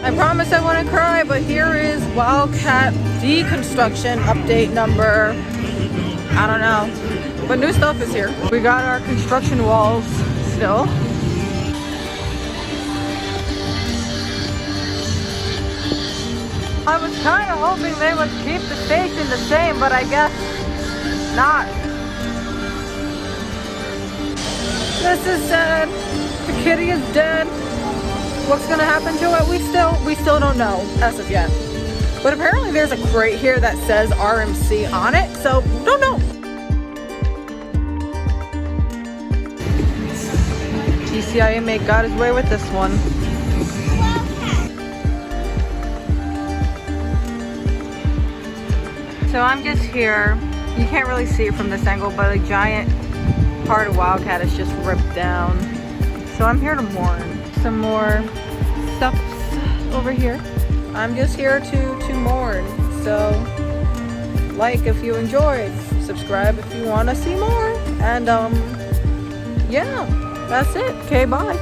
I promise I wouldn't cry, but here is Wildcat deconstruction update number, I don't know, but new stuff is here. We got our construction walls still. I was kind of hoping they would keep the station the same, but I guess not. This is sad. The kitty is dead. What's gonna happen to it? We still don't know as of yet. But apparently there's a crate here that says RMC on it, so don't know. TCIA mate got his way with this one. So I'm just here. You can't really see it from this angle, but a giant part of Wildcat is just ripped down. So I'm here to mourn. Some more stuff over here. I'm just here to mourn. So like if you enjoyed, subscribe if you want to see more, and yeah, that's it. Okay, bye.